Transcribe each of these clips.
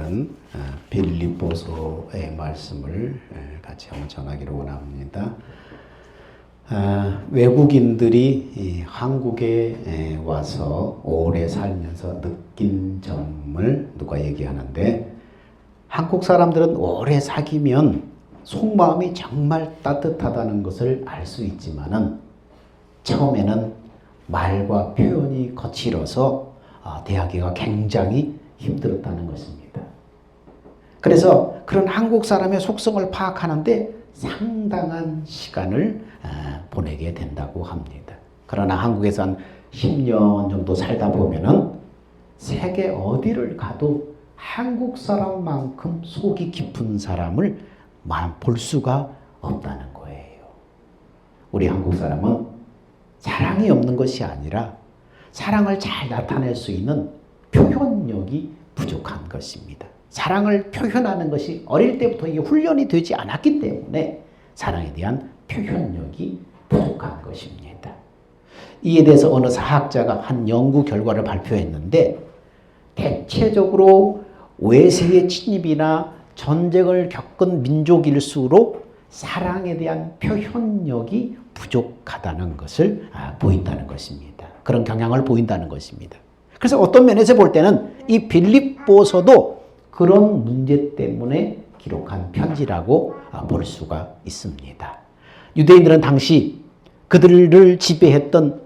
오늘은 빌립보서의 말씀을 같이 한번 전하기로 원합니다. 외국인들이 한국에 와서 오래 살면서 느낀 점을 누가 얘기하는데, 한국 사람들은 오래 사귀면 속마음이 정말 따뜻하다는 것을 알 수 있지만은 처음에는 말과 표현이 거칠어서 대하기가 굉장히 힘들었다는 것입니다. 그래서 그런 한국 사람의 속성을 파악하는데 상당한 시간을 보내게 된다고 합니다. 그러나 한국에서 한 10년 정도 살다 보면은 세계 어디를 가도 한국 사람만큼 속이 깊은 사람을 볼 수가 없다는 거예요. 우리 한국 사람은 사랑이 없는 것이 아니라 사랑을 잘 나타낼 수 있는 표현력이 부족한 것입니다. 사랑을 표현하는 것이 어릴 때부터 이게 훈련이 되지 않았기 때문에 사랑에 대한 표현력이 부족한 것입니다. 이에 대해서 어느 사학자가 한 연구 결과를 발표했는데, 대체적으로 외세의 침입이나 전쟁을 겪은 민족일수록 사랑에 대한 표현력이 부족하다는 것을 보인다는 것입니다. 그런 경향을 보인다는 것입니다. 그래서 어떤 면에서 볼 때는 이 빌립보서도 그런 문제 때문에 기록한 편지라고 볼 수가 있습니다. 유대인들은 당시 그들을 지배했던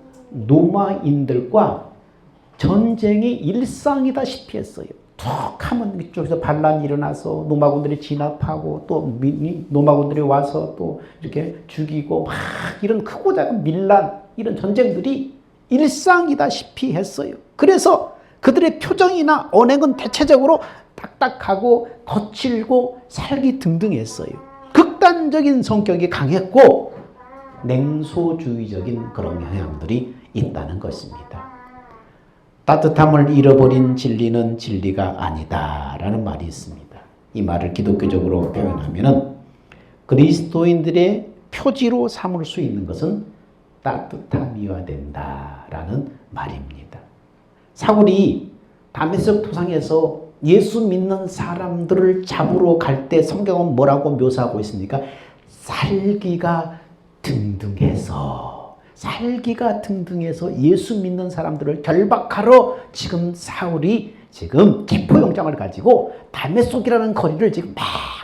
로마인들과 전쟁이 일상이다시피 했어요. 툭 하면 이쪽에서 반란이 일어나서 로마군들이 진압하고 또 로마군들이 와서 또 이렇게 죽이고 막 이런 크고 작은 밀란, 이런 전쟁들이 일상이다시피 했어요. 그래서 그들의 표정이나 언행은 대체적으로 딱딱하고 거칠고 살기등등했어요. 극단적인 성격이 강했고 냉소주의적인 그런 영향들이 있다는 것입니다. 따뜻함을 잃어버린 진리는 진리가 아니다라는 말이 있습니다. 이 말을 기독교적으로 표현하면은 그리스도인들의 표지로 삼을 수 있는 것은 따뜻함이어야 된다라는 말입니다. 사울이 다메섹 도상에서 예수 믿는 사람들을 잡으러 갈 때 성경은 뭐라고 묘사하고 있습니까? 살기가 등등해서 예수 믿는 사람들을 결박하러 지금 사울이 지금 체포영장을 가지고 다메섹이라는 거리를 지금 막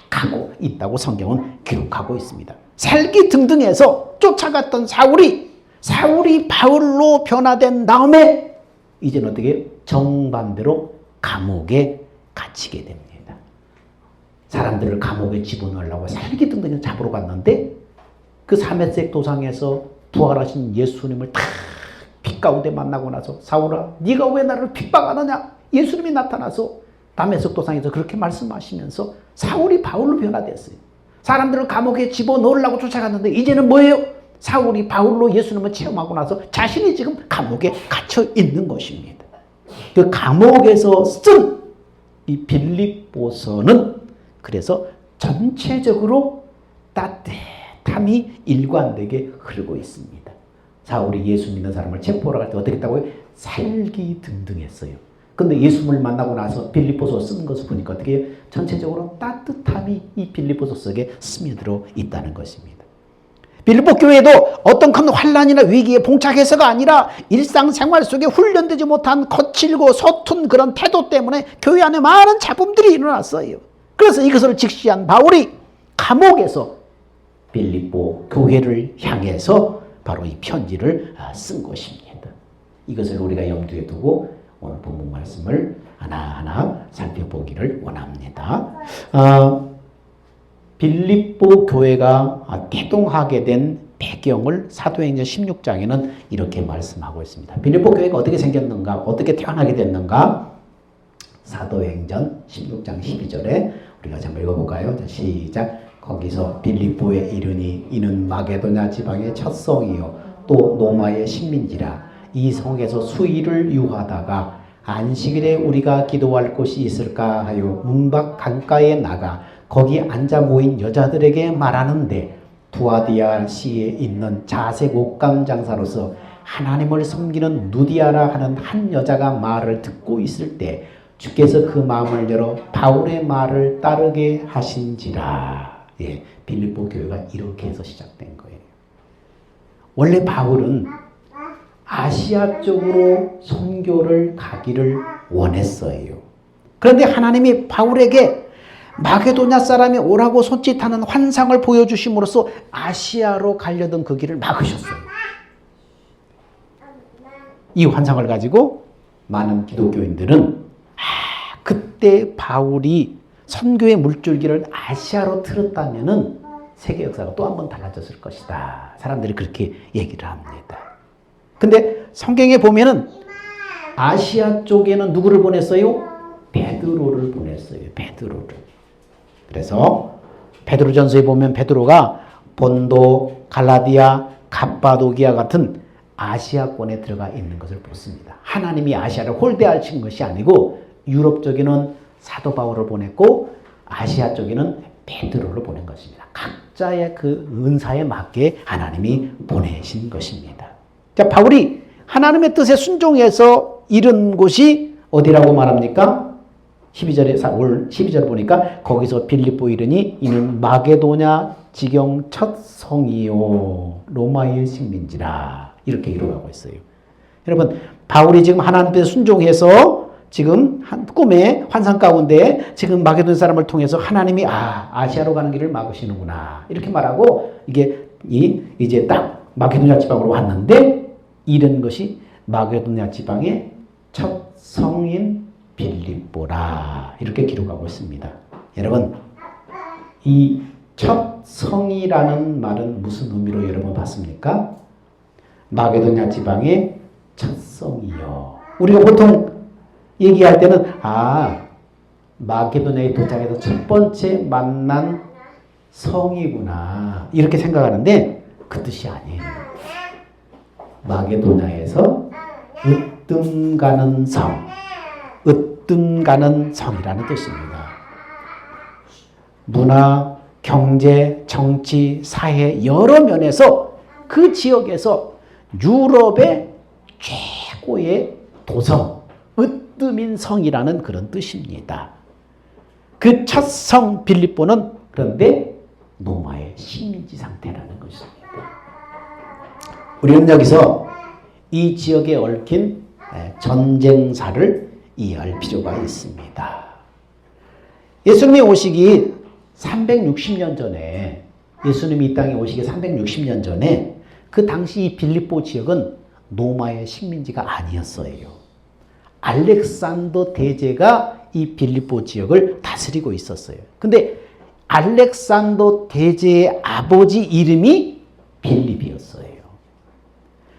가고 있다고 성경은 기록하고 있습니다. 살기 등등해서 쫓아갔던 사울이 바울로 변화된 다음에 이제는 어떻게 정반대로 감옥에 갇히게 됩니다. 사람들을 감옥에 집어넣으려고 살기 등등해서 잡으러 갔는데 그 다메섹 도상에서 부활하신 예수님을 탁 빛 가운데 만나고 나서, 사울아 네가 왜 나를 핍박하느냐, 예수님이 나타나서 다메섹 도상에서 그렇게 말씀하시면서 사울이 바울로 변화됐어요. 사람들을 감옥에 집어넣으려고 쫓아갔는데 이제는 뭐예요? 사울이 바울로 예수님을 체험하고 나서 자신이 지금 감옥에 갇혀 있는 것입니다. 그 감옥에서 쓴 이 빌립보서는 그래서 전체적으로 따뜻함이 일관되게 흐르고 있습니다. 사울이 예수 믿는 사람을 체포하러 갈 때 어떻게 했다고요? 살기등등했어요. 근데 예수님을 만나고 나서 빌립보서 쓰는 것을 보니까 어떻게 전체적으로 따뜻함이 이 빌립보서 속에 스며들어 있다는 것입니다. 빌립보 교회도 어떤 큰 환란이나 위기에 봉착해서가 아니라 일상생활 속에 훈련되지 못한 거칠고 서툰 그런 태도 때문에 교회 안에 많은 잡음들이 일어났어요. 그래서 이것을 직시한 바울이 감옥에서 빌립보 교회를 향해서 바로 이 편지를 쓴 것입니다. 이것을 우리가 염두에 두고 오늘 본문 말씀을 하나하나 살펴보기를 원합니다. 빌립보 교회가 태동하게 된 배경을 사도행전 16장에는 이렇게 말씀하고 있습니다. 빌립보 교회가 어떻게 생겼는가, 어떻게 태어나게 됐는가? 사도행전 16장 12절에 우리가 한번 읽어볼까요? 자, 시작. 거기서 빌립보에 이르니 이는 마게도냐 지방의 첫 성이요 또 로마의 식민지라. 이 성에서 수일을 유하다가 안식일에 우리가 기도할 곳이 있을까 하여 문밖 강가에 나가 거기 앉아 모인 여자들에게 말하는데, 두아디아시에 있는 자색 옷감 장사로서 하나님을 섬기는 누디아라 하는 한 여자가 말을 듣고 있을 때 주께서 그 마음을 열어 바울의 말을 따르게 하신지라. 예, 빌립보 교회가 이렇게 해서 시작된 거예요. 원래 바울은 아시아 쪽으로 선교를 가기를 원했어요. 그런데 하나님이 바울에게 마게도냐 사람이 오라고 손짓하는 환상을 보여주심으로써 아시아로 가려던 그 길을 막으셨어요. 이 환상을 가지고 많은 기독교인들은 그때 바울이 선교의 물줄기를 아시아로 틀었다면은 세계 역사가 또 한 번 달라졌을 것이다. 사람들이 그렇게 얘기를 합니다. 근데 성경에 보면은 아시아 쪽에는 누구를 보냈어요? 베드로를 보냈어요. 베드로를. 그래서 베드로전서에 보면 베드로가 본도, 갈라디아, 갑바도기아 같은 아시아권에 들어가 있는 것을 보습니다. 하나님이 아시아를 홀대하신 것이 아니고 유럽 쪽에는 사도 바울을 보냈고 아시아 쪽에는 베드로를 보낸 것입니다. 각자의 그 은사에 맞게 하나님이 보내신 것입니다. 자, 바울이 하나님의 뜻에 순종해서 이른 곳이 어디라고 말합니까? 12절을 보니까 거기서 빌립보 이르니 이는 마게도냐 지경 첫 성이요 로마의 식민지라 이렇게 이루어가고 있어요. 여러분 바울이 지금 하나님 뜻에 순종해서 지금 한 꿈의 환상 가운데 지금 마게도냐 사람을 통해서 하나님이 아시아로 가는 길을 막으시는구나 이렇게 말하고 이게 이제 딱 마게도냐 지방으로 왔는데 이른 것이 마게도냐 지방의 첫 성인 빌립보라 이렇게 기록하고 있습니다. 여러분 이 첫 성이라는 말은 무슨 의미로 여러분 봤습니까? 마게도냐 지방의 첫 성이요. 우리가 보통 얘기할 때는 마게도냐에 도착해서 첫 번째 만난 성이구나 이렇게 생각하는데 그 뜻이 아니에요. 마게도냐에서 으뜸 가는 성, 으뜸 가는 성이라는 뜻입니다. 문화, 경제, 정치, 사회 여러 면에서 그 지역에서 유럽의 최고의 도성, 으뜸인 성이라는 그런 뜻입니다. 그 첫 성 빌립보는 그런데 로마의 식민지 상태라는 것입니다. 우리는 여기서 이 지역에 얽힌 전쟁사를 이해할 필요가 있습니다. 예수님이 오시기 360년 전에 예수님이 이 땅에 오시기 360년 전에 그 당시 이 빌립보 지역은 로마의 식민지가 아니었어요. 알렉산더 대제가 이 빌립보 지역을 다스리고 있었어요. 근데 알렉산더 대제의 아버지 이름이 빌립이었어요.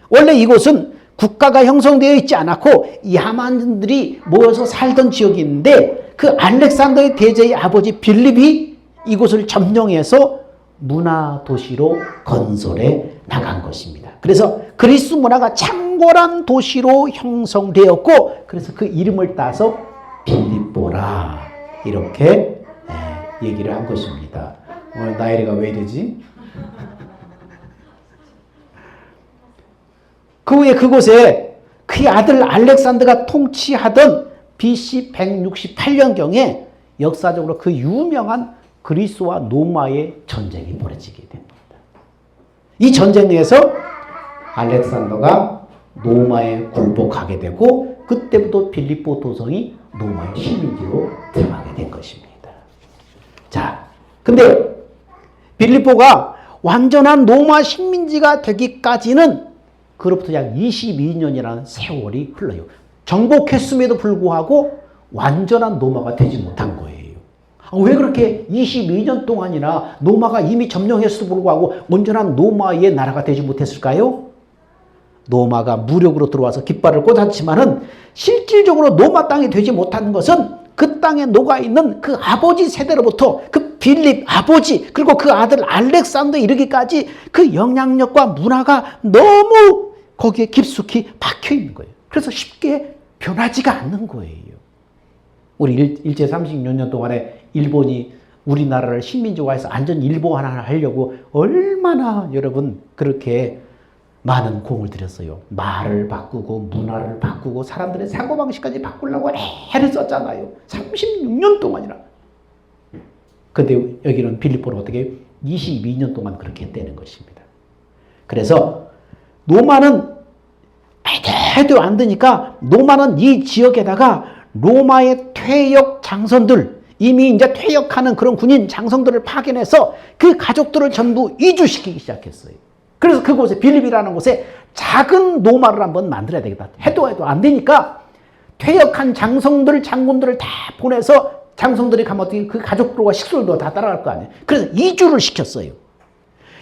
원래 이곳은 국가가 형성되어 있지 않았고 야만들이 모여서 살던 지역이 있는데 그 알렉산더 대제의 아버지 빌립이 이곳을 점령해서 문화 도시로 건설해 나간 것입니다. 그래서 그리스 문화가 창궐한 도시로 형성되었고 그래서 그 이름을 따서 빌립보라 이렇게 얘기를 한 것입니다. 오늘 나이가 왜 이러지? 그 후에 그곳에 그의 아들 알렉산더가 통치하던 BC 168년경에 역사적으로 그 유명한 그리스와 로마의 전쟁이 벌어지게 됩니다. 이 전쟁에서 알렉산더가 로마에 굴복하게 되고 그때부터 빌립보 도성이 로마의 식민지로 들어가게 된 것입니다. 자, 근데 빌립보가 완전한 로마 식민지가 되기까지는 그로부터 약 22년이라는 세월이 흘러요. 정복했음에도 불구하고 완전한 로마가 되지 못한 거예요. 왜 그렇게 22년 동안이나 로마가 이미 점령했음에도 불구하고 온전한 로마의 나라가 되지 못했을까요? 로마가 무력으로 들어와서 깃발을 꽂았지만은 실질적으로 로마 땅이 되지 못한 것은 그 땅에 녹아있는 그 아버지 세대로부터 그 빌립 아버지 그리고 그 아들 알렉산더 이르기까지 그 영향력과 문화가 너무 거기에 깊숙이 박혀 있는 거예요. 그래서 쉽게 변하지가 않는 거예요. 우리 일제 36년 동안에 일본이 우리나라를 식민지화해서 안전 일본화를 하려고 얼마나 여러분 그렇게 많은 공을 들였어요. 말을 바꾸고 문화를 바꾸고 사람들의 사고방식까지 바꾸려고 애를 썼잖아요. 36년 동안이나. 근데 여기는 빌립보는 어떻게 22년 동안 그렇게 했다는 것입니다. 그래서 로마는 해도 안 되니까 로마는 이 지역에다가 로마의 퇴역 장성들, 이미 이제 퇴역하는 그런 군인 장성들을 파견해서 그 가족들을 전부 이주시키기 시작했어요. 그래서 그곳에 빌립이라는 곳에 작은 노마를 한번 만들어야 되겠다. 해도 안 되니까 퇴역한 장성들, 장군들을 다 보내서 장성들이 가면 어떻게 그 가족들과 식솔도 다 따라갈 거 아니에요. 그래서 이주를 시켰어요.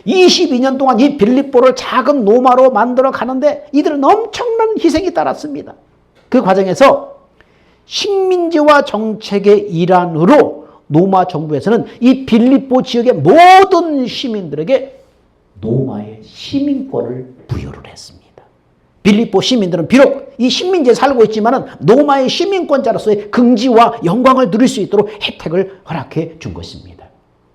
22년 동안 이 빌립보를 작은 노마로 만들어 가는데 이들은 엄청난 희생이 따랐습니다. 그 과정에서 식민지화 정책의 일환으로 로마 정부에서는 이 빌립보 지역의 모든 시민들에게 로마의 시민권을 부여를 했습니다. 빌립보 시민들은 비록 이 식민지에 살고 있지만 로마의 시민권자로서의 긍지와 영광을 누릴 수 있도록 혜택을 허락해 준 것입니다.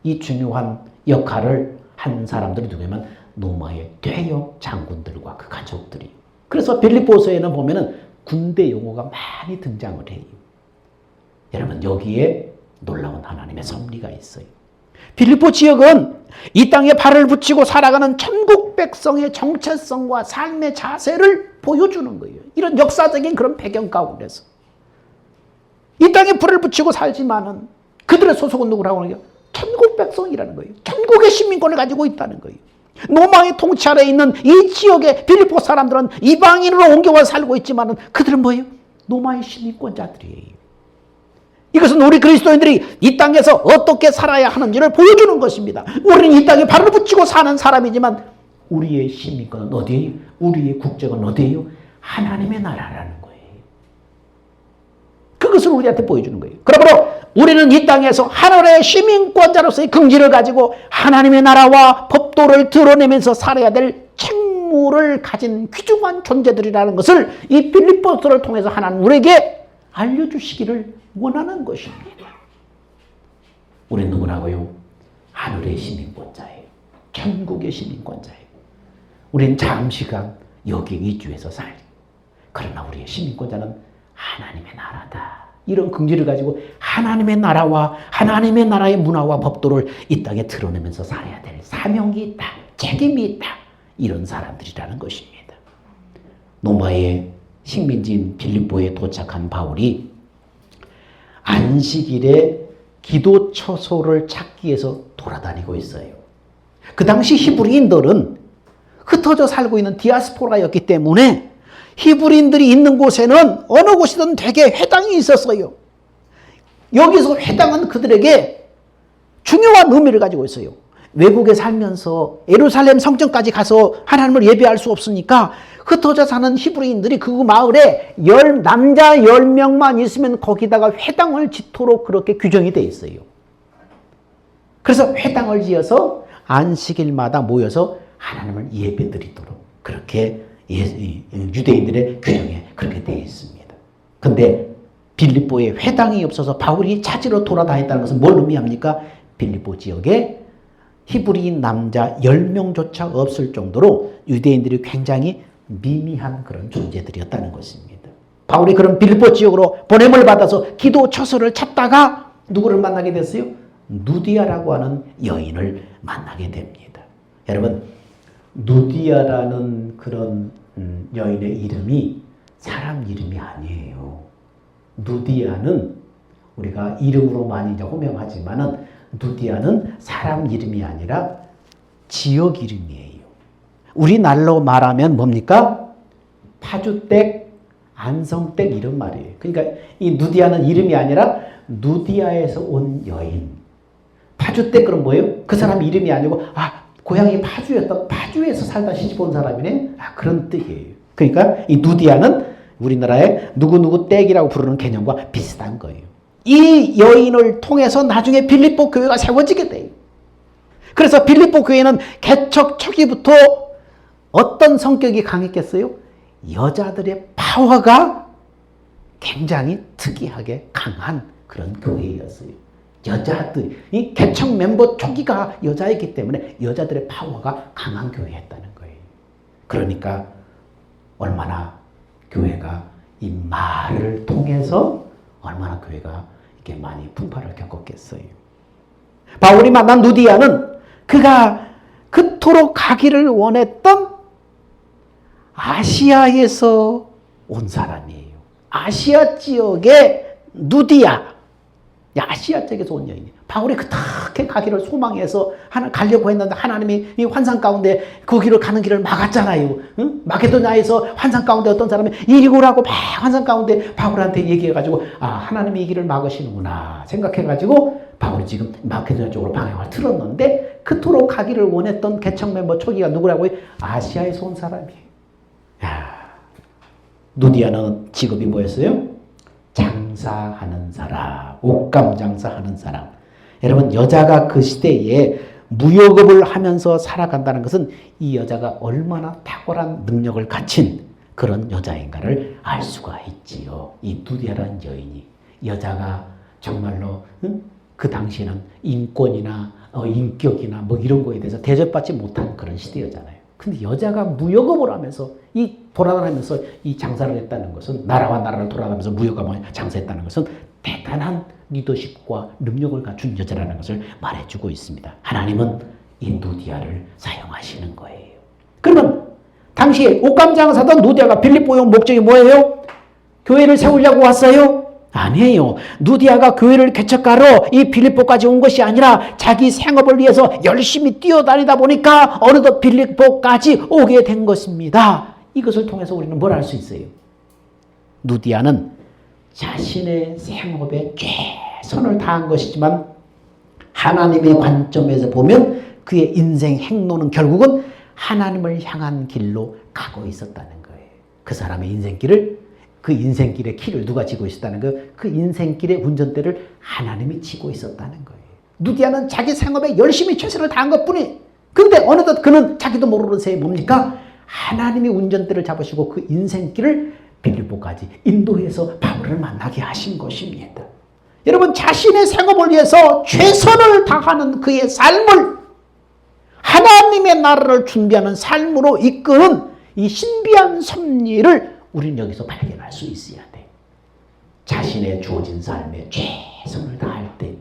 이 중요한 역할을 한 사람들이 누구냐면 로마의 퇴역 장군들과 그 가족들이. 그래서 빌립보서에는 보면은 군대 용어가 많이 등장을 해요. 여러분 여기에 놀라운 하나님의 섭리가 있어요. 빌립보 지역은 이 땅에 발을 붙이고 살아가는 천국 백성의 정체성과 삶의 자세를 보여주는 거예요. 이런 역사적인 그런 배경 가운데서 이 땅에 불을 붙이고 살지만은 그들의 소속은 누구라고 하는 거예요? 천국 백성이라는 거예요. 천국의 시민권을 가지고 있다는 거예요. 로마의 통치 아래에 있는 이 지역의 빌립보 사람들은 이방인으로 옮겨와 살고 있지만은 그들은 뭐예요? 로마의 시민권자들이에요. 이것은 우리 그리스도인들이 이 땅에서 어떻게 살아야 하는지를 보여주는 것입니다. 우리는 이 땅에 발을 붙이고 사는 사람이지만 우리의 시민권은 어디예요? 우리의 국적은 어디예요? 하나님의 나라라는 거예요. 그것을 우리한테 보여주는 거예요. 그러므로 우리는 이 땅에서 하늘의 시민권자로서의 긍지를 가지고 하나님의 나라와 법도를 드러내면서 살아야 될 책무를 가진 귀중한 존재들이라는 것을 이 빌립보서를 통해서 하나님 우리에게 알려주시기를 원하는 것입니다. 우리는 누구라고요? 하늘의 시민권자예요. 천국의 시민권자예요. 우리는 잠시간 여기 이주해서 살리. 그러나 우리의 시민권자는 하나님의 나라다. 이런 긍지를 가지고 하나님의 나라와 하나님의 나라의 문화와 법도를 이 땅에 드러내면서 살아야 될 사명이 있다. 책임이 있다. 이런 사람들이라는 것입니다. 로마의 식민지인 빌립보에 도착한 바울이 안식일에 기도 처소를 찾기 위해서 돌아다니고 있어요. 그 당시 히브리인들은 흩어져 살고 있는 디아스포라였기 때문에 히브리인들이 있는 곳에는 어느 곳이든 되게 회당이 있었어요. 여기서 회당은 그들에게 중요한 의미를 가지고 있어요. 외국에 살면서 예루살렘 성전까지 가서 하나님을 예배할 수 없으니까 흩어져 사는 히브리인들이 그 마을에 남자 10명만 있으면 거기다가 회당을 짓도록 그렇게 규정이 되어 있어요. 그래서 회당을 지어서 안식일마다 모여서 하나님을 예배드리도록 그렇게 유대인들의 규정에 그렇게 되어 있습니다. 그런데 빌립보에 회당이 없어서 바울이 찾으러 돌아다녔다는 것은 뭘 의미합니까? 빌립보 지역에 히브리인 남자 10명조차 없을 정도로 유대인들이 굉장히 미미한 그런 존재들이었다는 것입니다. 바울이 그런 빌립보 지역으로 보냄을 받아서 기도 처소를 찾다가 누구를 만나게 됐어요? 누디아라고 하는 여인을 만나게 됩니다. 여러분, 누디아라는 그런 여인의 이름이 사람 이름이 아니에요. 누디아는 우리가 이름으로 많이 이제 호명하지만은 누디아는 사람 이름이 아니라 지역 이름이에요. 우리날로 말하면 뭡니까? 파주댁, 안성댁 이런 말이에요. 그러니까 이 누디아는 이름이 아니라 누디아에서 온 여인. 파주댁 그럼 뭐예요? 그 사람 이름이 아니고 고향이 파주였다. 파주에서 살다 시집 온 사람이네. 그런 뜻이에요. 그러니까 이 누디아는 우리나라의 누구누구 댁이라고 부르는 개념과 비슷한 거예요. 이 여인을 통해서 나중에 빌립보 교회가 세워지게 돼요. 그래서 빌립보 교회는 개척 초기부터 어떤 성격이 강했겠어요? 여자들의 파워가 굉장히 특이하게 강한 그런 교회였어요. 여자들, 이 개척 멤버 초기가 여자이기 때문에 여자들의 파워가 강한 교회였다는 거예요. 그러니까 얼마나 교회가 이 말을 통해서 얼마나 교회가 이렇게 많이 풍파를 겪었겠어요. 바울이 만난 누디아는 그가 그토록 가기를 원했던 아시아에서 온 사람이에요. 아시아 지역의 누디아, 아시아 쪽에서 온 여인이에요. 바울이 그렇게 가기를 소망해서 가려고 했는데 하나님이 이 환상 가운데 그 길을 가는 길을 막았잖아요. 응? 마게도냐에서 환상 가운데 어떤 사람이 이리 오라고 막 환상 가운데 바울한테 얘기해가지고 하나님이 이 길을 막으시는구나 생각해가지고 바울이 지금 마게도냐 쪽으로 방향을 틀었는데 그토록 가기를 원했던 개척 멤버 초기가 누구라고요? 아시아에서 온 사람이에요. 누디아는 직업이 뭐였어요? 장사하는 사람, 옷감 장사하는 사람. 여러분, 여자가 그 시대에 무역업을 하면서 살아간다는 것은 이 여자가 얼마나 탁월한 능력을 갖춘 그런 여자인가를 알 수가 있지요. 이 누디아라는 여인이, 여자가 정말로 그 당시에는 인권이나 인격이나 뭐 이런 거에 대해서 대접받지 못한 그런 시대였잖아요. 근데 여자가 무역업을 하면서 이 돌아다니면서 이 장사를 했다는 것은, 나라와 나라를 돌아가면서 무역하며 장사했다는 것은 대단한 리더십과 능력을 갖춘 여자라는 것을 말해주고 있습니다. 하나님은 이 누디아를 사용하시는 거예요. 그러면 당시에 옷감 장사던 누디아가 빌립보에 온 목적이 뭐예요? 교회를 세우려고 왔어요? 아니에요. 누디아가 교회를 개척하러 이 빌립보까지 온 것이 아니라 자기 생업을 위해서 열심히 뛰어다니다 보니까 어느덧 빌립보까지 오게 된 것입니다. 이것을 통해서 우리는 뭘 알 수 있어요? 누디아는 자신의 생업에 최선을 다한 것이지만 하나님의 관점에서 보면 그의 인생 행로는 결국은 하나님을 향한 길로 가고 있었다는 거예요. 그 사람의 인생길을, 그 인생길의 키를 누가 지고 있었다는 거예요? 그 인생길의 운전대를 하나님이 지고 있었다는 거예요. 누디아는 자기 생업에 열심히 최선을 다한 것뿐이, 근데 어느덧 그는 자기도 모르는 새에 뭡니까? 하나님이 운전대를 잡으시고 그 인생길을 빌립보까지 인도해서 바울을 만나게 하신 것입니다. 여러분, 자신의 생업을 위해서 최선을 다하는 그의 삶을 하나님의 나라를 준비하는 삶으로 이끄는 이 신비한 섭리를 우리는 여기서 발견할 수 있어야 돼. 자신의 주어진 삶에 최선을 다할 때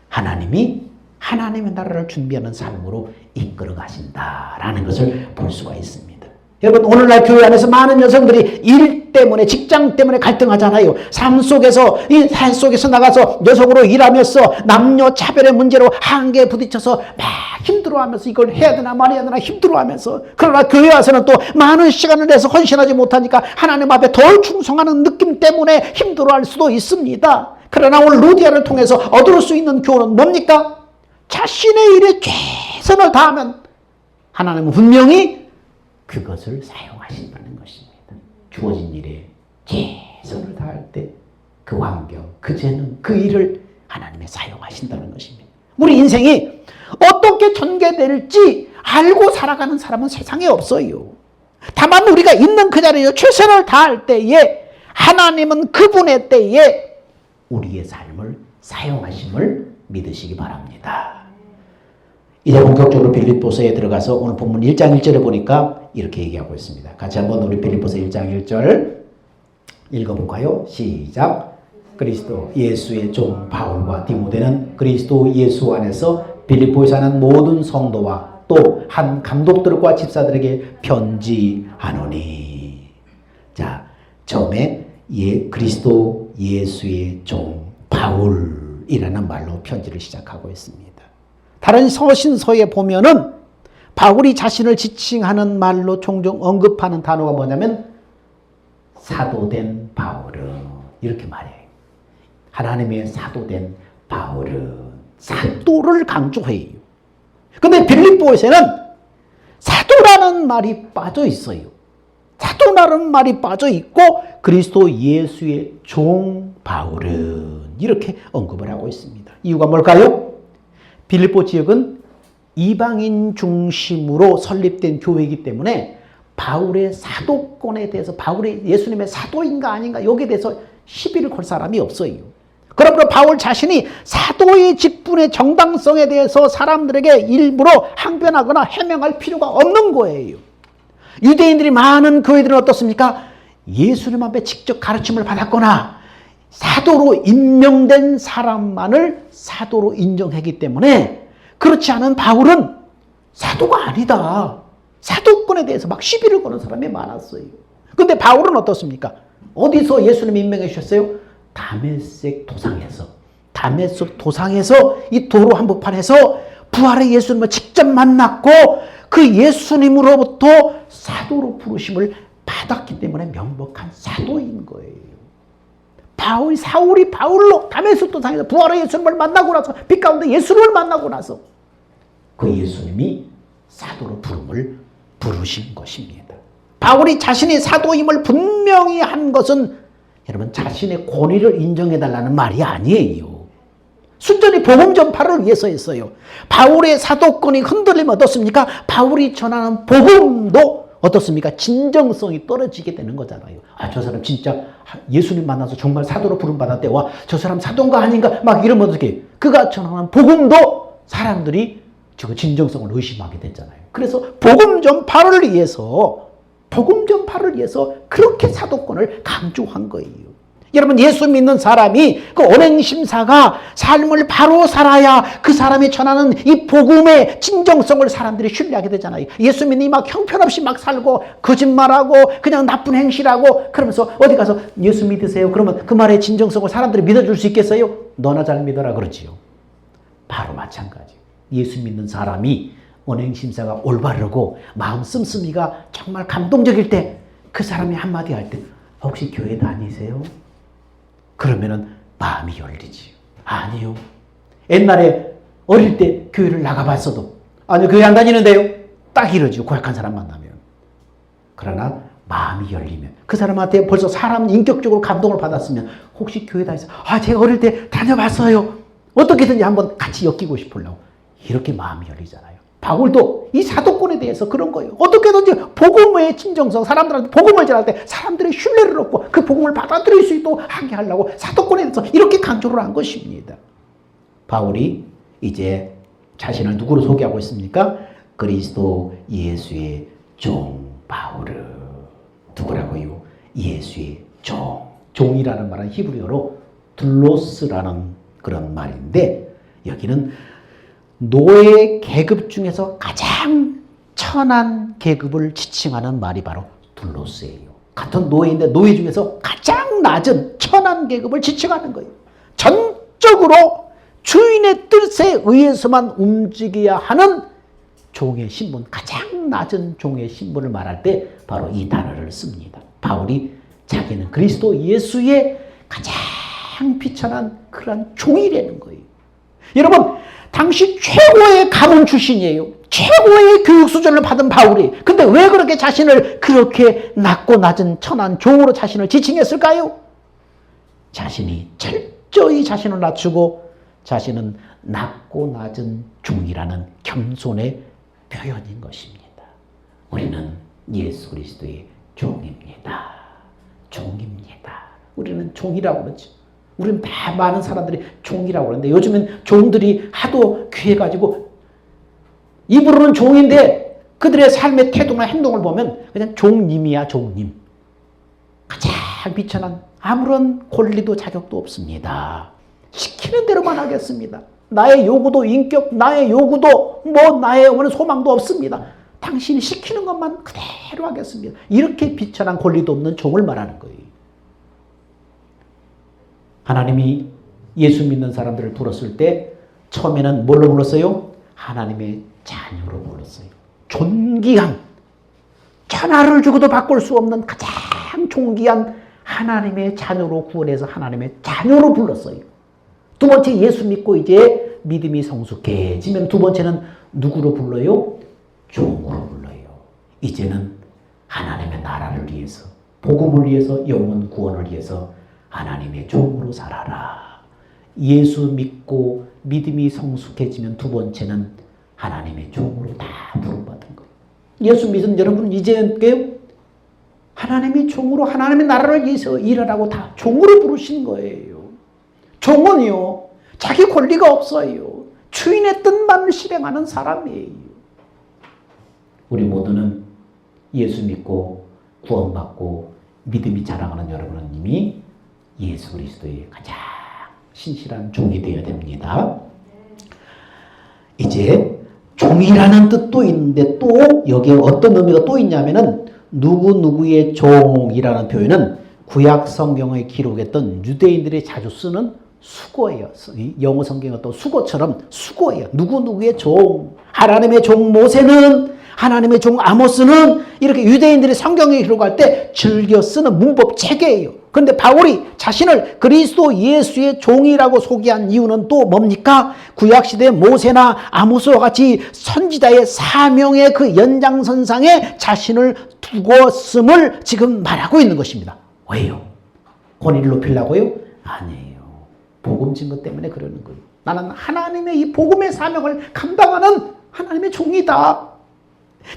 하나님이 하나님의 나라를 준비하는 삶으로 이끌어 가신다라는 것을 볼 수가 있습니다. 여러분, 오늘날 교회 안에서 많은 여성들이 일 때문에, 직장 때문에 갈등하잖아요. 삶 속에서, 이 삶 속에서 나가서 여성으로 일하면서 남녀 차별의 문제로 한계에 부딪혀서 막 힘들어하면서 이걸 해야 되나 말해야 되나 힘들어하면서, 그러나 교회 와서는 또 많은 시간을 내서 헌신하지 못하니까 하나님 앞에 덜 충성하는 느낌 때문에 힘들어할 수도 있습니다. 그러나 오늘 루디아를 통해서 얻을 수 있는 교훈은 뭡니까? 자신의 일에 최선을 다하면 하나님은 분명히 그것을 사용하신다는 것입니다. 주어진 일에 최선을 다할 때 그 환경, 그 재능, 그 일을 하나님이 사용하신다는 것입니다. 우리 인생이 어떻게 전개될지 알고 살아가는 사람은 세상에 없어요. 다만 우리가 있는 그 자리에 최선을 다할 때에 하나님은 그분의 때에 우리의 삶을 사용하심을 믿으시기 바랍니다. 이제 본격적으로 빌립보서에 들어가서 오늘 본문 1장 1절에 보니까 이렇게 얘기하고 있습니다. 같이 한번 우리 빌립보서 1장 1절 읽어볼까요? 시작. 그리스도 예수의 종 바울과 디모데는 그리스도 예수 안에서 빌립보에 사는 모든 성도와 또 한 감독들과 집사들에게 편지하노니. 자, 처음에 그리스도 예수의 종 바울이라는 말로 편지를 시작하고 있습니다. 다른 서신서에 보면은 바울이 자신을 지칭하는 말로 종종 언급하는 단어가 뭐냐면 사도된 바울은, 이렇게 말해요. 하나님의 사도된 바울은, 사도를 강조해요. 근데 빌립보에서는 사도라는 말이 빠져 있어요. 사도라는 말이 빠져 있고 그리스도 예수의 종 바울은 이렇게 언급을 하고 있습니다. 이유가 뭘까요? 빌립보 지역은 이방인 중심으로 설립된 교회이기 때문에 바울의 사도권에 대해서, 바울이 예수님의 사도인가 아닌가 여기에 대해서 시비를 걸 사람이 없어요. 그러므로 바울 자신이 사도의 직분의 정당성에 대해서 사람들에게 일부러 항변하거나 해명할 필요가 없는 거예요. 유대인들이 많은 교회들은 어떻습니까? 예수님 앞에 직접 가르침을 받았거나 사도로 임명된 사람만을 사도로 인정했기 때문에 그렇지 않은 바울은 사도가 아니다. 사도권에 대해서 막 시비를 거는 사람이 많았어요. 근데 바울은 어떻습니까? 어디서 예수님 임명해 주셨어요? 다메섹 도상에서. 다메섹 도상에서 이 도로 한복판에서 부활의 예수님을 직접 만났고 그 예수님으로부터 사도로 부르심을 받았기 때문에 명백한 사도인 거예요. 사울이 바울로 다메섹 도상에서 부활의 예수님을 만나고 나서 빛 가운데 예수님을 만나고 나서 그 예수님이 사도로 부르신 것입니다. 바울이 자신의 사도임을 분명히 한 것은 여러분 자신의 권위를 인정해달라는 말이 아니에요. 순전히 복음 전파를 위해서 했어요. 바울의 사도권이 흔들리면 어떻습니까? 바울이 전하는 복음도 어떻습니까? 진정성이 떨어지게 되는 거잖아요. 저 사람 진짜 예수님 만나서 정말 사도로 부름받았대. 와, 저 사람 사도인가 아닌가? 막 이러면 어떻게? 그가 전하는 복음도 사람들이 그 진정성을 의심하게 됐잖아요. 그래서 복음 전파를 위해서 그렇게 사도권을 강조한 거예요. 여러분 예수 믿는 사람이 그 언행심사가 삶을 바로 살아야 그 사람이 전하는 이 복음의 진정성을 사람들이 신뢰하게 되잖아요. 예수 믿는 막 형편없이 막 살고 거짓말하고 그냥 나쁜 행실하고 그러면서 어디 가서 예수 믿으세요. 그러면 그 말의 진정성을 사람들이 믿어줄 수 있겠어요? 너나 잘 믿어라 그러지요. 바로 마찬가지. 예수 믿는 사람이 언행심사가 올바르고 마음 씀씀이가 정말 감동적일 때 그 사람이 한마디 할 때 혹시 교회 다니세요? 그러면은 마음이 열리지. 아니요. 옛날에 어릴 때 교회를 나가봤어도 아니요 교회 안 다니는데요. 딱 이러죠. 고약한 사람 만나면. 그러나 마음이 열리면 그 사람한테 벌써 사람 인격적으로 감동을 받았으면 혹시 교회 다니세요? 제가 어릴 때 다녀봤어요. 어떻게든지 한번 같이 엮이고 싶으려고. 이렇게 마음이 열리잖아요. 바울도 이 사도권에 대해서 그런 거예요. 어떻게든지 복음의 진정성, 사람들한테 복음을 전할 때 사람들의 신뢰를 얻고 그 복음을 받아들일 수 있도록 하게 하려고 사도권에 대해서 이렇게 강조를 한 것입니다. 바울이 이제 자신을 누구로 소개하고 있습니까? 그리스도 예수의 종 바울을. 누구라고요? 예수의 종. 종이라는 말은 히브리어로 둘로스라는 그런 말인데 여기는 노예 계급 중에서 가장 천한 계급을 지칭하는 말이 바로 둘로스예요. 같은 노예인데 노예 중에서 가장 낮은 천한 계급을 지칭하는 거예요. 전적으로 주인의 뜻에 의해서만 움직여야 하는 종의 신분, 가장 낮은 종의 신분을 말할 때 바로 이 단어를 씁니다. 바울이 자기는 그리스도 예수의 가장 비천한 그런 종이라는 거예요. 여러분 당시 최고의 가문 출신이에요. 최고의 교육 수준을 받은 바울이. 근데 왜 그렇게 자신을 그렇게 낮고 낮은 천한 종으로 자신을 지칭했을까요? 자신이 철저히 자신을 낮추고 자신은 낮고 낮은 종이라는 겸손의 표현인 것입니다. 우리는 예수 그리스도의 종입니다. 종입니다. 우리는 종이라고 그러죠. 우리는 다 많은 사람들이 종이라고 그러는데 요즘은 종들이 하도 귀해가지고 입으로는 종인데 그들의 삶의 태도나 행동을 보면 그냥 종님이야 종님. 가장 비천한 아무런 권리도 자격도 없습니다. 시키는 대로만 하겠습니다. 나의 요구도 인격, 나의 요구도 나의 소망도 없습니다. 당신이 시키는 것만 그대로 하겠습니다. 이렇게 비천한 권리도 없는 종을 말하는 거예요. 하나님이 예수 믿는 사람들을 불렀을 때 처음에는 뭘로 불렀어요? 하나님의 자녀로 불렀어요. 존귀한, 천하를 주고도 바꿀 수 없는 가장 존귀한 하나님의 자녀로 구원해서 하나님의 자녀로 불렀어요. 두 번째 예수 믿고 이제 믿음이 성숙해지면 두 번째는 누구로 불러요? 종으로 불러요. 이제는 하나님의 나라를 위해서, 복음을 위해서, 영혼 구원을 위해서 하나님의 종으로 살아라. 예수 믿고 믿음이 성숙해지면 두 번째는 하나님의 종으로 다 부름받은 거예요. 예수 믿은 여러분 이제 하나님의 종으로 하나님의 나라를 위해서 일하라고 다 종으로 부르신 거예요. 종은요 자기 권리가 없어요. 주인의 뜻만을 실행하는 사람이에요. 우리 모두는 예수 믿고 구원받고 믿음이 자라가는 여러분은 이미 예수 그리스도의 가장 신실한 종이 되어야 됩니다. 이제 종이라는 뜻도 있는데 또 여기에 어떤 의미가 또 있냐면은 누구누구의 종이라는 표현은 구약 성경에 기록했던 유대인들이 자주 쓰는 수고예요. 영어 성경의 어떤 수고처럼 수고예요. 누구누구의 종. 하나님의 종 모세는, 하나님의 종 아모스는 이렇게 유대인들이 성경에 기록할 때 즐겨 쓰는 문법 체계예요. 그런데 바울이 자신을 그리스도 예수의 종이라고 소개한 이유는 또 뭡니까? 구약시대 모세나 아모스와 같이 선지자의 사명의 그 연장선상에 자신을 두었음을 지금 말하고 있는 것입니다. 왜요? 권위를 높이려고요? 아니에요. 복음 증거 때문에 그러는 거예요. 나는 하나님의 이 복음의 사명을 감당하는 하나님의 종이다.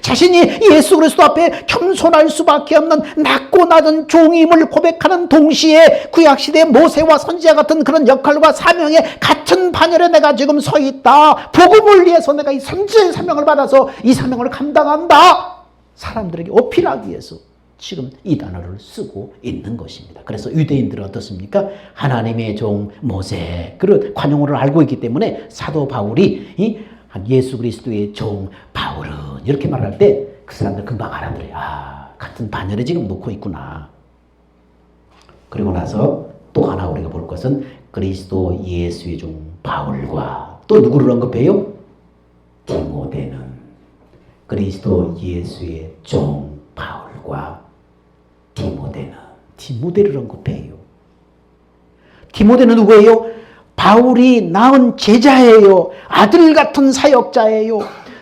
자신이 예수 그리스도 앞에 겸손할 수밖에 없는 낮고 낮은 종임을 고백하는 동시에 구약시대 모세와 선지자 같은 그런 역할과 사명에 같은 반열에 내가 지금 서 있다. 복음을 위해서 내가 이 선지자의 사명을 받아서 이 사명을 감당한다. 사람들에게 어필하기 위해서 지금 이 단어를 쓰고 있는 것입니다. 그래서 유대인들은 어떻습니까? 하나님의 종 모세, 그런 관용어를 알고 있기 때문에 사도 바울이 예수 그리스도의 종 바울은 이렇게 말할 때 그 사람들 금방 알아들어요. 아, 같은 반열에 지금 놓고 있구나. 그리고 나서 또 하나 우리가 볼 것은 그리스도 예수의 종 바울과 또 누구를 언급해요? 디모데는 그리스도 예수의 종 바울과 디모데를 언급해요. 디모데는 누구예요? 바울이 낳은 제자예요. 아들 같은 사역자예요.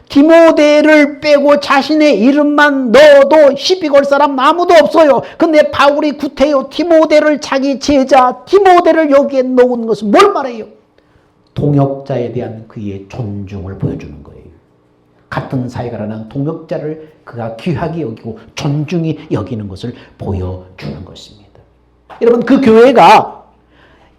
디모데를 빼고 자신의 이름만 넣어도 시비 걸 사람 아무도 없어요. 근데 바울이 구태여 디모데를 자기 제자 디모데를 여기에 넣은 것은 뭘 말해요? 동역자에 대한 그의 존중을 보여주는 거예요. 같은 사역자라는 동역자를 그가 귀하게 여기고 존중히 여기는 것을 보여주는 것입니다. 여러분, 그 교회가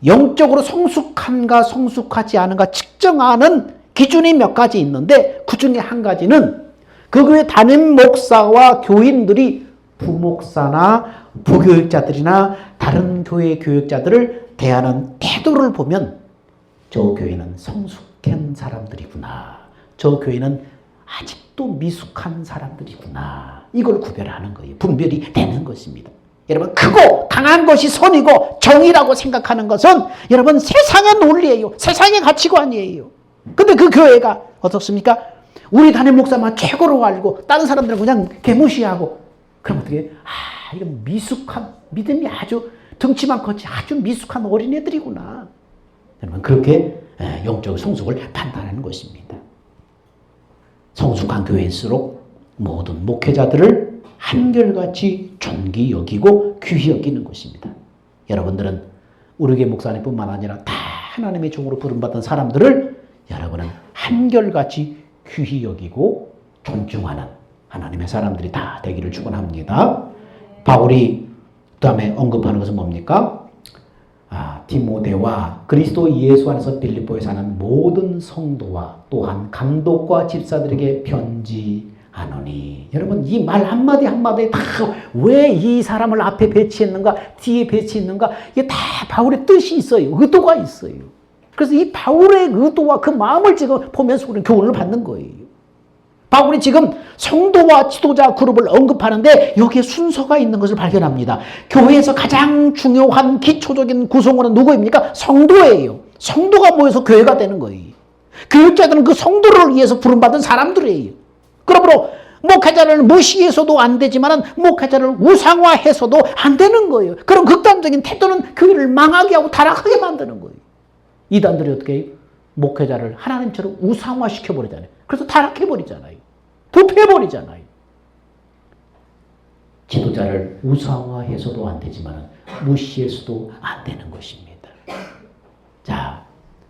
영적으로 성숙한가 성숙하지 않은가 측정하는 기준이 몇 가지 있는데 그 중에 한 가지는 그 교회 담임 목사와 교인들이 부목사나 부교육자들이나 다른 교회 교육자들을 대하는 태도를 보면 저 교회는 성숙한 사람들이구나. 저 교회는 아직도 미숙한 사람들이구나. 이걸 구별하는 거예요. 분별이 되는 것입니다. 여러분, 크고 강한 것이 선이고 정의라고 생각하는 것은 여러분 세상의 논리예요. 세상의 가치관이에요. 근데 그 교회가 어떻습니까? 우리 담임 목사만 최고로 알고 다른 사람들은 그냥 개무시하고 그럼 어떻게? 아, 이건 미숙한 믿음이 아주 덩치만 컸지 아주 미숙한 어린애들이구나. 여러분, 그렇게 영적 성숙을 판단하는 것입니다. 성숙한 교회일수록 모든 목회자들을 한결같이 존귀 여기고 귀히 여기는 것입니다. 여러분들은 우리 교회 목사님뿐만 아니라 다 하나님의 종으로 부름받은 사람들을 여러분은 한결같이 귀히 여기고 존중하는 하나님의 사람들이 다 되기를 축원합니다. 바울이 그다음에 언급하는 것은 뭡니까? 디모데와 그리스도 예수 안에서 빌립보에 사는 모든 성도와 또한 감독과 집사들에게 편지하노니. 여러분, 이 말 한마디 한마디에 다 왜 이 사람을 앞에 배치했는가 뒤에 배치했는가 이게 다 바울의 뜻이 있어요. 의도가 있어요. 그래서 이 바울의 의도와 그 마음을 지금 보면서 우리는 교훈을 받는 거예요. 바울이 지금 성도와 지도자 그룹을 언급하는데 여기에 순서가 있는 것을 발견합니다. 교회에서 가장 중요한 기초적인 구성원은 누구입니까? 성도예요. 성도가 모여서 교회가 되는 거예요. 교육자들은 그 성도를 위해서 부름받은 사람들이에요. 그러므로 목회자를 무시해서도 안 되지만 목회자를 우상화해서도 안 되는 거예요. 그런 극단적인 태도는 교회를 망하게 하고 타락하게 만드는 거예요. 이단들이 어떻게 해요? 목회자를 하나님처럼 우상화시켜버리잖아요. 그래서 타락해버리잖아요. 부패해버리잖아요. 지도자를 우상화해서도 안 되지만 무시해서도 안 되는 것입니다. 자,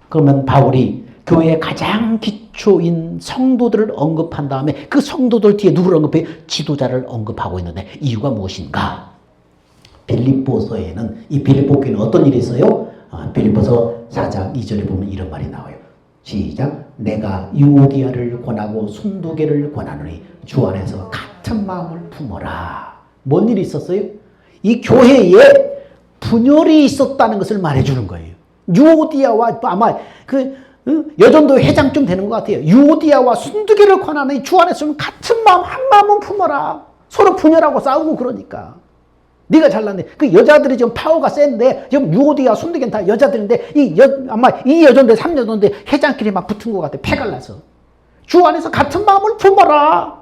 그러면 바울이 교회의 가장 기초인 성도들을 언급한 다음에 그 성도들 뒤에 누구를 언급해요? 지도자를 언급하고 있는데 이유가 무엇인가? 빌립보서에는 이 빌립보 교회는 어떤 일이 있어요? 빌립보서 4장 2절에 보면 이런 말이 나와요. 시작. 내가 유오디아를 권하고 순두개를 권하노니 주 안에서 같은 같은 마음을 품어라. 뭔 일이 있었어요? 이 교회에 분열이 있었다는 것을 말해주는 거예요. 유오디아와 아마 여전도 회장쯤 되는 것 같아요. 유오디아와 순두개를 권하는 주 안에서 같은 마음 한 마음은 품어라. 서로 분열하고 싸우고 그러니까. 네가 잘났네. 그 여자들이 지금 파워가 센데 지금 유오디아 순두개는 다 여자들인데 아마 이 여전도 3여전도 회장끼리 막 붙은 것 같아. 패갈라서. 주 안에서 같은 마음을 품어라.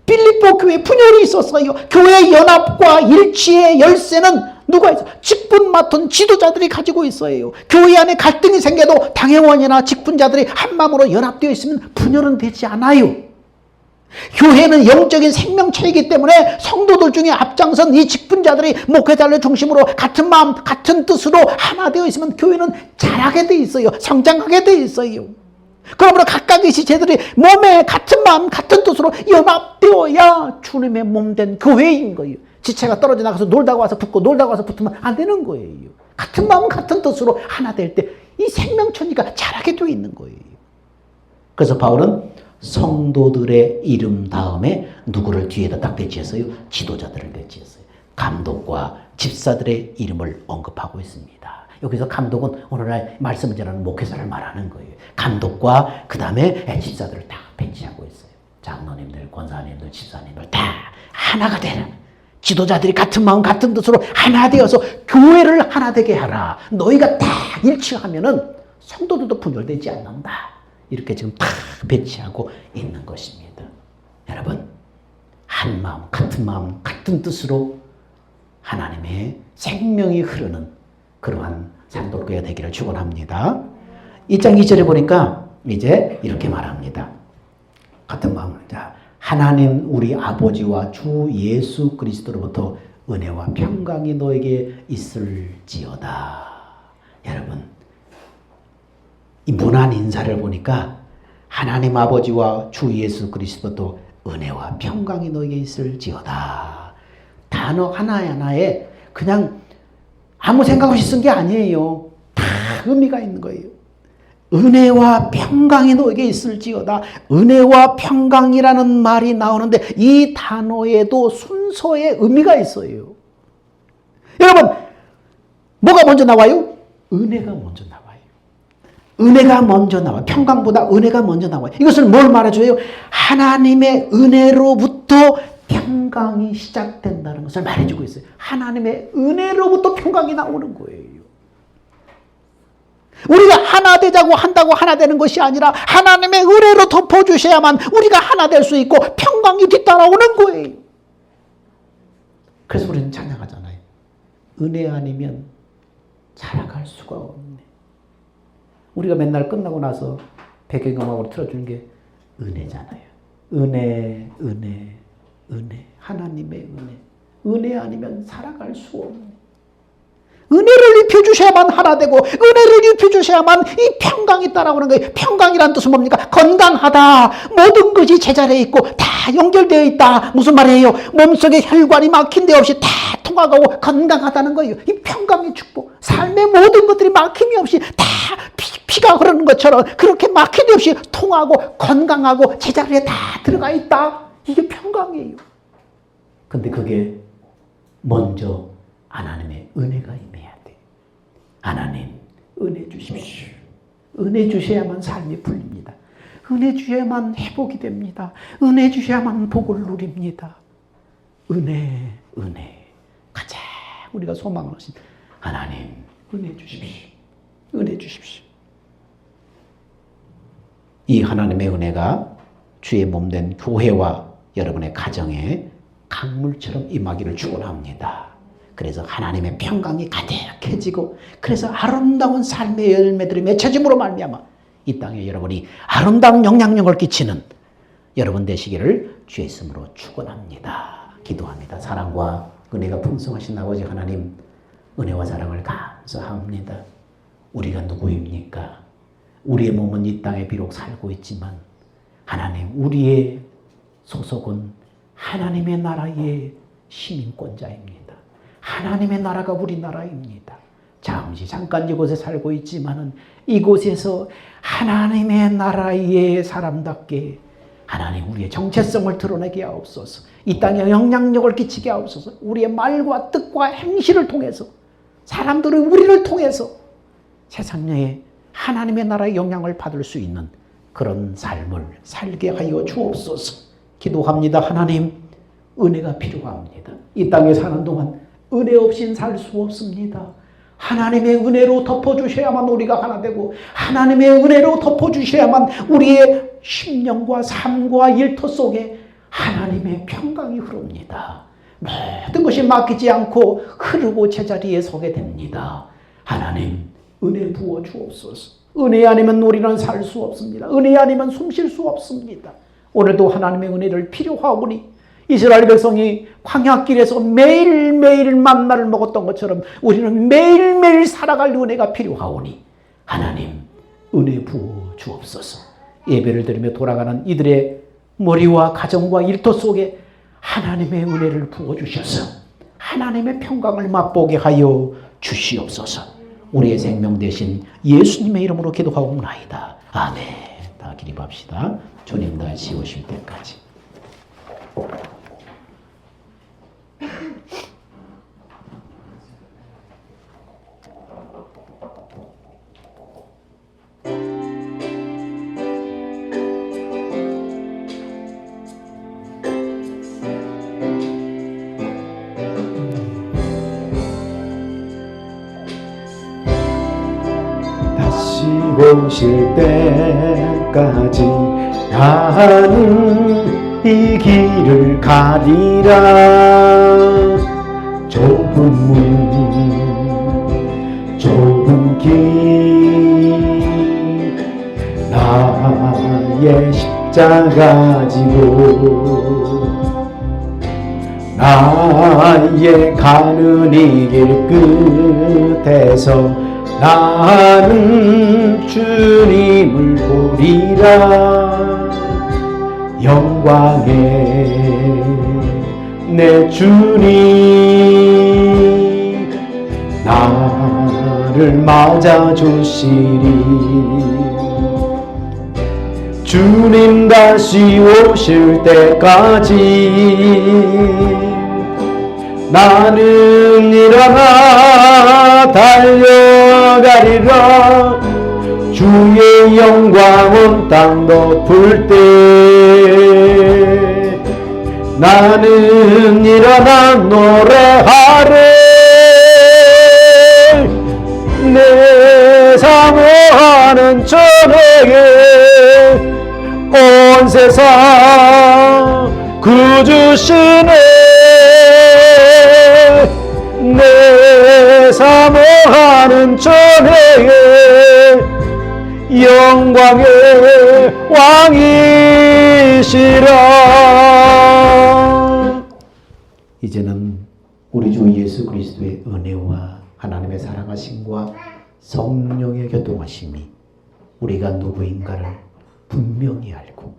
빌립보 교회에 분열이 있었어요. 교회 연합과 일치의 열쇠는 누가 있어? 직분 맡은 지도자들이 가지고 있어요. 교회 안에 갈등이 생겨도 당회원이나 직분자들이 한 마음으로 연합되어 있으면 분열은 되지 않아요. 교회는 영적인 생명체이기 때문에 성도들 중에 앞장선 이 직분자들이 목회자를 중심으로 같은 마음, 같은 뜻으로 하나 되어 있으면 교회는 자라게 돼 있어요. 성장하게 돼 있어요. 그러므로 각각의 지체들이 몸에 같은 마음, 같은 뜻으로 연합되어야 주님의 몸된 교회인 거예요. 지체가 떨어져 나가서 놀다가 와서 붙고 놀다가 와서 붙으면 안 되는 거예요. 같은 마음, 같은 뜻으로 하나 될 때 이 생명체니까 자라게 되어 있는 거예요. 그래서 바울은 성도들의 이름 다음에 누구를 뒤에다 딱 배치했어요? 지도자들을 배치했어요. 감독과 집사들의 이름을 언급하고 있습니다. 여기서 감독은 오늘날 말씀을 전하는 목회자를 말하는 거예요. 감독과 그 다음에 집사들을 다 배치하고 있어요. 장로님들, 권사님들, 집사님들 다 하나가 되라. 지도자들이 같은 마음 같은 뜻으로 하나 되어서 교회를 하나 되게 하라. 너희가 다 일치하면은 성도들도 분열되지 않는다. 이렇게 지금 다 배치하고 있는 것입니다. 여러분, 한 마음, 같은 뜻으로 하나님의 생명이 흐르는 그러한 산돌교회가 되기를 축원합니다. 1장 2절에 보니까 이제 이렇게 말합니다. 같은 마음, 하나님 우리 아버지와 주 예수 그리스도로부터 은혜와 평강이 너에게 있을지어다. 여러분, 이 문안 인사를 보니까 하나님 아버지와 주 예수 그리스도도 은혜와 평강이 너에게 있을지어다. 단어 하나하나에 그냥 아무 생각 없이 쓴 게 아니에요. 다 의미가 있는 거예요. 은혜와 평강이 너에게 있을지어다. 은혜와 평강이라는 말이 나오는데 이 단어에도 순서의 의미가 있어요. 여러분, 뭐가 먼저 나와요? 은혜가 먼저 나와요. 은혜가 먼저 나와요. 평강보다 은혜가 먼저 나와요. 이것은 뭘 말해줘요? 하나님의 은혜로부터 평강이 시작된다는 것을 말해주고 있어요. 하나님의 은혜로부터 평강이 나오는 거예요. 우리가 하나 되자고 한다고 하나 되는 것이 아니라 하나님의 은혜로 덮어주셔야만 우리가 하나 될 수 있고 평강이 뒤따라오는 거예요. 그래서 우리는 찬양하잖아요. 은혜 아니면 살아갈 수가 없네. 우리가 맨날 끝나고 나서 배경음악으로 틀어주는 게 은혜잖아요. 은혜, 은혜, 은혜. 하나님의 은혜. 은혜 아니면 살아갈 수 없네. 은혜를 입혀주셔야만 하나 되고 은혜를 입혀주셔야만 이 평강이 따라오는 거예요. 평강이란 뜻은 뭡니까? 건강하다. 모든 것이 제자리에 있고 다 연결되어 있다. 무슨 말이에요? 몸속에 혈관이 막힌 데 없이 다 통하고 건강하다는 거예요. 이 평강의 축복. 삶의 모든 것들이 막힘이 없이 다 피가 흐르는 것처럼 그렇게 막힘이 없이 통하고 건강하고 제자리에 다 들어가 있다. 이게 평강이에요. 근데 그게 먼저 하나님의 은혜가 임해야 돼. 하나님, 은혜 주십시오. 은혜 주셔야만 삶이 풀립니다. 은혜 주셔야만 회복이 됩니다. 은혜 주셔야만 복을 누립니다. 은혜, 은혜. 가장 우리가 소망하신 하나님, 은혜 주십시오. 은혜 주십시오. 이 하나님의 은혜가 주의 몸된 교회와 여러분의 가정에 강물처럼 임하기를 축원합니다. 그래서 하나님의 평강이 가득해지고 그래서 아름다운 삶의 열매들이 맺혀짐으로 말미암아 이 땅에 여러분이 아름다운 영향력을 끼치는 여러분 되시기를 주의 이름으로 축원합니다. 기도합니다. 사랑과 은혜가 풍성하신 아버지 하나님, 은혜와 사랑을 감사합니다. 우리가 누구입니까? 우리의 몸은 이 땅에 비록 살고 있지만 하나님, 우리의 소속은 하나님의 나라의 시민권자입니다. 하나님의 나라가 우리나라입니다. 잠깐 이곳에 살고 있지만은 이곳에서 하나님의 나라의 사람답게 하나님 우리의 정체성을 드러내게 하옵소서. 이 땅에 영향력을 끼치게 하옵소서. 우리의 말과 뜻과 행실을 통해서 사람들이 우리를 통해서 세상에 하나님의 나라의 영향을 받을 수 있는 그런 삶을 살게 하여 주옵소서. 기도합니다. 하나님 은혜가 필요합니다. 이 땅에 사는 동안 은혜 없이는 살 수 없습니다. 하나님의 은혜로 덮어주셔야만 우리가 하나 되고 하나님의 은혜로 덮어주셔야만 우리의 심령과 삶과 일터 속에 하나님의 평강이 흐릅니다. 모든 것이 막히지 않고 흐르고 제자리에 서게 됩니다. 하나님 은혜 부어 주옵소서. 은혜 아니면 우리는 살 수 없습니다. 은혜 아니면 숨 쉴 수 없습니다. 오늘도 하나님의 은혜를 필요하오니 이스라엘 백성이 광야길에서 매일매일 만나를 먹었던 것처럼 우리는 매일매일 살아갈 은혜가 필요하오니 하나님 은혜 부어 주옵소서. 예배를 드리며 돌아가는 이들의 머리와 가정과 일터 속에 하나님의 은혜를 부어주셔서 하나님의 평강을 맛보게 하여 주시옵소서. 우리의 생명 되신 예수님의 이름으로 기도하옵나이다. 아멘. 다 기립합시다. 주님 다시 오실 때까지. 다시 오실 때까지 나는 이 길을 가리라. 좁은 문 좁은 길 나의 십자가 지고 나의 가는 이 길 끝에서 나는 주님을 보리라. 영광의 내 주님 나를 맞아주시리. 주님 다시 오실 때까지 나는 일어나 달려가리라. 주의 영광은 땅 덮을 때 나는 일어나 노래하리. 내 사모하는 저녁에 온 세상 구주시네. 내 사모하는 저녁에 영광의 왕이시라. 이제는 우리 주 예수 그리스도의 은혜와 하나님의 사랑하심과 성령의 교통하심이 우리가 누구인가를 분명히 알고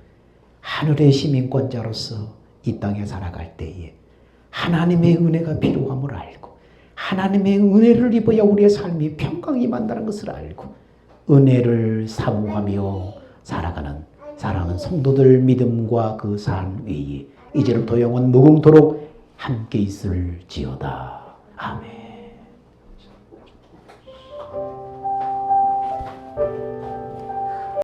하늘의 시민권자로서 이 땅에 살아갈 때에 하나님의 은혜가 필요함을 알고 하나님의 은혜를 입어야 우리의 삶이 평강이 만다는 것을 알고 은혜를 사모하며 살아가는 사랑하는 성도들 믿음과 그 삶 위에 이제부터 영원 무궁토록 함께 있을지어다. 아멘.